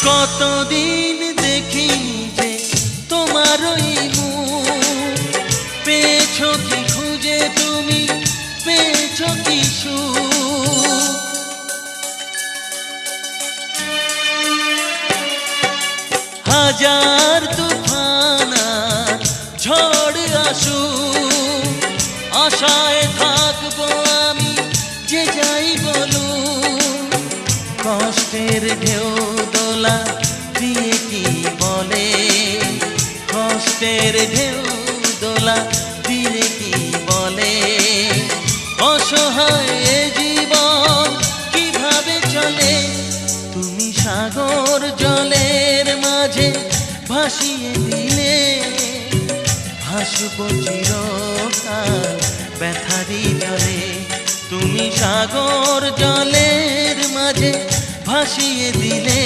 কতদিন দেখিনি যে তোমার ওই মুখ, পেয়েছো কি খুঁজে তুমি, পেয়েছো কি সুখ। হাজার তুফান আর ঝড় আসুক, আশায় থাকবো আমি যে যাই বলুক। কষ্টের ঢেউ দোলা দিয়ে কি বলে, কষ্টের ঢেউ দোলা দিয়ে কি বলে, অসহায় এ জীবন কিভাবে চলে। তুমি সাগর জলের মাঝে ভাসিয়ে দিলে, ভাসবো চিরকাল ব্যথারি জলে। তুমি সাগর জলের মাঝে ভাসিয়ে দিলে।